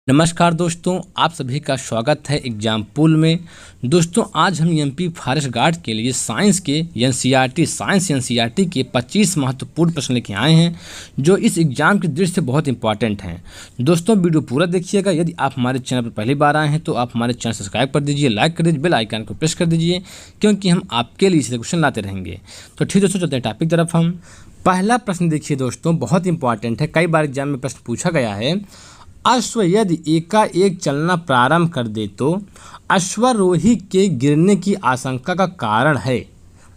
नमस्कार दोस्तों, आप सभी का स्वागत है एग्जाम पूल में। दोस्तों, आज हम एमपी फॉरेस्ट गार्ड के लिए साइंस के एनसीईआरटी के 25 महत्वपूर्ण प्रश्न लेके आए हैं जो इस एग्जाम की दृष्टि से बहुत इंपॉर्टेंट हैं। दोस्तों, वीडियो पूरा देखिएगा। यदि आप हमारे चैनल पर पहली बार आए हैं तो आप हमारे चैनल सब्सक्राइब कर दीजिए, लाइक कर दीजिए, बेल आइकन को प्रेस कर दीजिए, क्योंकि हम आपके लिए इसे क्वेश्चन लाते रहेंगे। तो ठीक दोस्तों, चलते हैं टॉपिक तरफ। हम पहला प्रश्न देखिए दोस्तों, बहुत इंपॉर्टेंट है, कई बार एग्जाम में प्रश्न पूछा गया है। अश्व यदि एकाएक चलना प्रारंभ कर दे तो अश्वारोही के गिरने की आशंका का कारण है।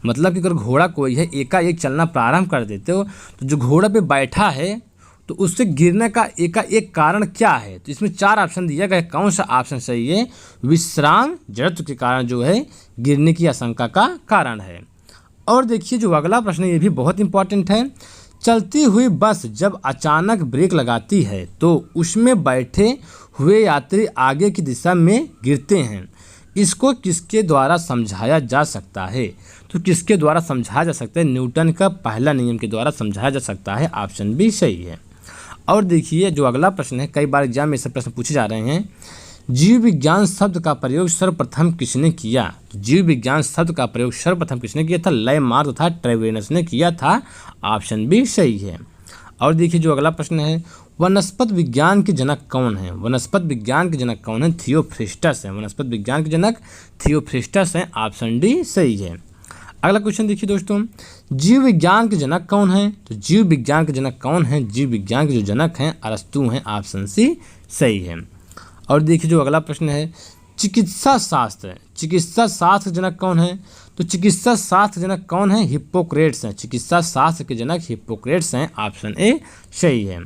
मतलब कि अगर घोड़ा कोई है एकाएक चलना प्रारंभ कर देते हो तो जो घोड़ा पे बैठा है तो उससे गिरने का एकाएक कारण क्या है। तो इसमें 4 ऑप्शन दिया गया है, कौन सा ऑप्शन सही है। विश्राम जड़त्व के कारण जो है गिरने की आशंका का कारण है। और देखिए जो अगला प्रश्न है ये भी बहुत इंपॉर्टेंट है। चलती हुई बस जब अचानक ब्रेक लगाती है तो उसमें बैठे हुए यात्री आगे की दिशा में गिरते हैं। इसको किसके द्वारा समझाया जा सकता है। तो किसके द्वारा समझाया जा सकता है। न्यूटन का पहला नियम के द्वारा समझाया जा सकता है। ऑप्शन बी सही है। और देखिए जो अगला प्रश्न है, कई बार एग्जाम में ऐसे प्रश्न पूछे जा रहे हैं। जीव विज्ञान शब्द का प्रयोग सर्वप्रथम किसने किया। तो जीव विज्ञान शब्द का प्रयोग सर्वप्रथम किसने किया था। लेमार्क तथा ट्रेवेनस ने किया था। ऑप्शन बी सही है। और देखिए जो अगला प्रश्न है, वनस्पत विज्ञान के जनक कौन है। वनस्पत विज्ञान के जनक कौन है। थियोफ्रिस्टस है। वनस्पत विज्ञान के जनक थियोफ्रिस्टस हैं। ऑप्शन डी सही है। अगला क्वेश्चन देखिए दोस्तों, जीव विज्ञान के जनक कौन है। तो जीव विज्ञान के जनक कौन है। जीव विज्ञान के जो जनक हैं अरस्तु हैं। ऑप्शन सी सही है। और देखिए जो अगला प्रश्न है, चिकित्सा शास्त्र के जनक कौन है। तो चिकित्सा शास्त्र के जनक कौन है। हिप्पोक्रेट्स हैं। चिकित्सा शास्त्र के जनक हिप्पोक्रेट्स हैं। ऑप्शन ए सही है।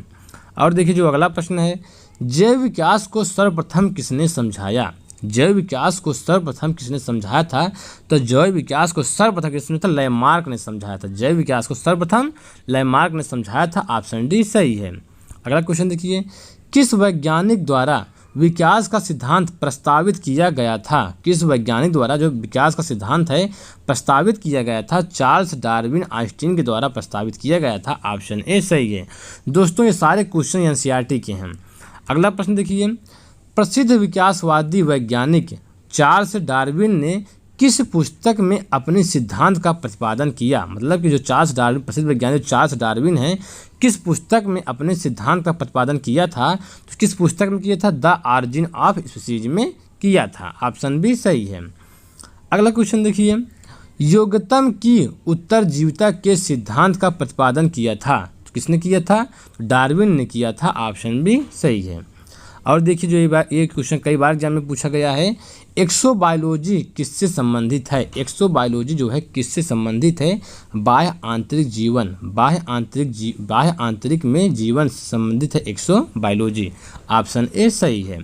और देखिए जो अगला प्रश्न है, जैव विकास को सर्वप्रथम किसने समझाया। जैव विकास को सर्वप्रथम किसने समझाया था। तो जैव विकास को सर्वप्रथम किसने था। लेमार्क ने समझाया था। जैव विकास को सर्वप्रथम लेमार्क ने समझाया था। ऑप्शन डी सही है। अगला क्वेश्चन देखिए, किस वैज्ञानिक द्वारा विकास का सिद्धांत प्रस्तावित किया गया था। किस वैज्ञानिक द्वारा जो विकास का सिद्धांत है प्रस्तावित किया गया था। चार्ल्स डार्विन आइंस्टीन के द्वारा प्रस्तावित किया गया था। ऑप्शन ए सही है। दोस्तों ये सारे क्वेश्चन एनसीईआरटी के हैं। अगला प्रश्न देखिए, प्रसिद्ध विकासवादी वैज्ञानिक चार्ल्स डार्विन ने किस पुस्तक में अपने सिद्धांत का प्रतिपादन किया। मतलब कि जो प्रसिद्ध वैज्ञानिक चार्ल्स डार्विन हैं किस पुस्तक में अपने सिद्धांत का प्रतिपादन किया था। तो किस पुस्तक में किया था। द ऑरिजिन ऑफ स्पीसीज में किया था। ऑप्शन बी सही है। अगला क्वेश्चन देखिए, योग्यतम की उत्तरजीविता के सिद्धांत का प्रतिपादन किया था। तो किसने किया था। तो डार्विन ने किया था। ऑप्शन बी सही है। और देखिए जो ये क्वेश्चन कई बार एग्जाम में पूछा गया है, एक्सोबायोलॉजी किससे संबंधित है। एक्सोबायोलॉजी जो है किससे संबंधित है। बाह्य आंतरिक में जीवन से संबंधित है एक्सोबायोलॉजी। ऑप्शन ए सही है।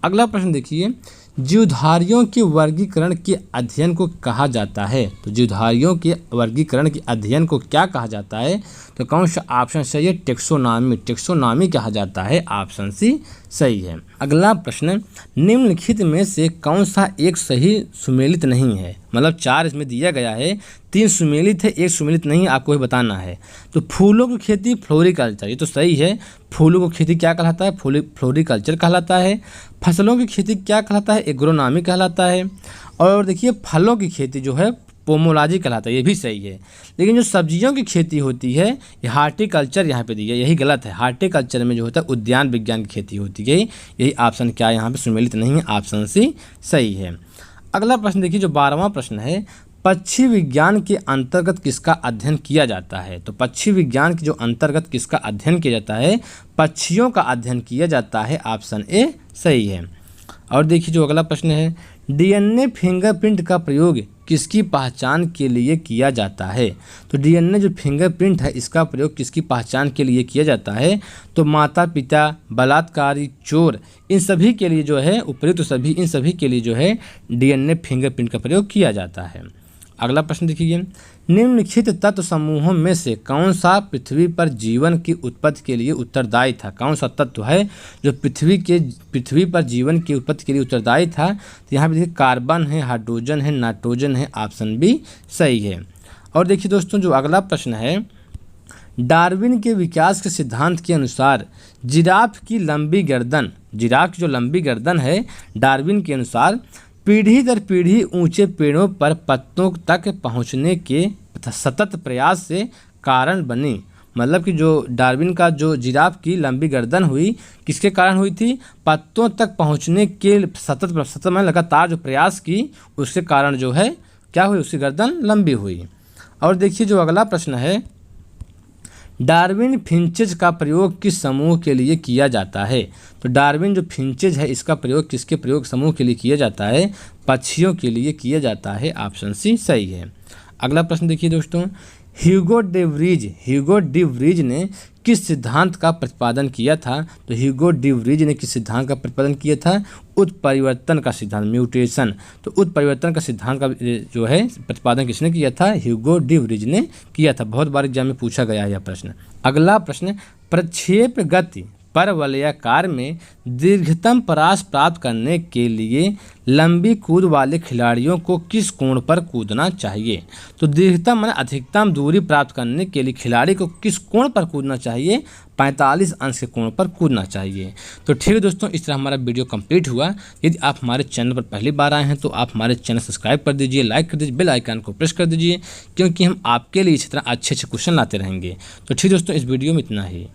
अगला प्रश्न देखिए, जीवधारियों के वर्गीकरण के अध्ययन को कहा जाता है। तो जीवधारियों के वर्गीकरण के अध्ययन को क्या कहा जाता है। तो कौन सा ऑप्शन सही है। टेक्सोनॉमी कहा जाता है। ऑप्शन सी सही है। अगला प्रश्न, निम्नलिखित में से कौन सा एक सही सुमेलित नहीं है। मतलब 4 इसमें दिया गया है, 3 सुमेलित है, 1 सुमेलित नहीं, आपको ही बताना है। तो फूलों की खेती फ्लोरिकल्चर, ये तो सही है। फूलों की खेती क्या कहलाता है। फ्लोरिकल्चर कहलाता है। फसलों की खेती क्या कहलाता है। एग्रोनॉमी कहलाता है। और देखिए फलों की खेती जो है पोमोलॉजी कहलाता है, ये भी सही है। लेकिन जो सब्जियों की खेती होती है ये हार्टिकल्चर यहाँ पे दी है, यही गलत है। हार्टिकल्चर में जो होता है उद्यान विज्ञान की खेती होती है। यही ऑप्शन क्या यहाँ पे सुमेलित नहीं है। ऑप्शन सी सही है। अगला प्रश्न देखिए जो 12वां प्रश्न है, पक्षी विज्ञान के अंतर्गत किसका अध्ययन किया जाता है। तो पक्षी विज्ञान के जो अंतर्गत किसका अध्ययन किया जाता है। पक्षियों का अध्ययन किया जाता है। ऑप्शन ए सही है। और देखिए जो अगला प्रश्न है, डीएनए फिंगरप्रिंट का प्रयोग किसकी पहचान के लिए किया जाता है। तो डीएनए जो फिंगरप्रिंट है इसका प्रयोग किसकी पहचान के लिए किया जाता है। तो माता पिता, बलात्कारी, चोर, इन सभी के लिए जो है उपयुक्त सभी इन सभी के लिए जो है डीएनए फिंगरप्रिंट का प्रयोग किया जाता है। अगला प्रश्न देखिए, निम्नलिखित तत्व समूहों में से कौन सा पृथ्वी पर जीवन की उत्पत्ति के लिए उत्तरदायी था। कौन सा तत्व है जो पृथ्वी पर जीवन की उत्पत्ति के लिए उत्तरदायी था। तो यहाँ पे देखिए कार्बन है, हाइड्रोजन है, नाइट्रोजन है। ऑप्शन बी सही है। और देखिए दोस्तों जो अगला प्रश्न है, डार्विन के विकास के सिद्धांत के अनुसार जिराफ की लंबी गर्दन, जिराफ की जो लंबी गर्दन है डार्विन के अनुसार पीढ़ी दर पीढ़ी ऊंचे पेड़ों पर पत्तों तक पहुंचने के सतत प्रयास से कारण बनी। मतलब कि जो डार्विन का जो जिराफ की लंबी गर्दन हुई किसके कारण हुई थी? पत्तों तक पहुंचने के सतत में लगातार जो प्रयास की उसके कारण जो है क्या हुई, उसकी गर्दन लंबी हुई। और देखिए जो अगला प्रश्न है, डार्विन फिंचेज का प्रयोग किस समूह के लिए किया जाता है? तो डार्विन जो फिंचेज है इसका प्रयोग किसके प्रयोग समूह के लिए किया जाता है? पक्षियों के लिए किया जाता है। ऑप्शन सी सही है। अगला प्रश्न देखिए दोस्तों, ह्यूगो डी व्रीज ने किस सिद्धांत का प्रतिपादन किया था? तो ह्यूगो डी व्रीज ने किस सिद्धांत का प्रतिपादन किया था? उत्परिवर्तन का सिद्धांत, म्यूटेशन। तो उत्परिवर्तन का सिद्धांत का जो है प्रतिपादन किसने किया था? ह्यूगो डी व्रीज ने किया था। बहुत बार एग्जाम में पूछा गया है यह प्रश्न। अगला प्रश्न, प्रक्षेप गति पर वलयाकार में दीर्घतम परास प्राप्त करने के लिए लंबी कूद वाले खिलाड़ियों को किस कोण पर कूदना चाहिए? तो दीर्घतम माने अधिकतम दूरी प्राप्त करने के लिए खिलाड़ी को किस कोण पर कूदना चाहिए? 45 अंश के कोण पर कूदना चाहिए। तो ठीक है दोस्तों, इस तरह हमारा वीडियो कंप्लीट हुआ। यदि आप हमारे चैनल पर पहली बार आए हैं तो आप हमारे चैनल सब्सक्राइब कर दीजिए, लाइक कर दीजिए, बेल आइकन को प्रेस कर दीजिए, क्योंकि हम आपके लिए इसी तरह अच्छे क्वेश्चन लाते रहेंगे। तो ठीक दोस्तों, इस वीडियो में इतना ही।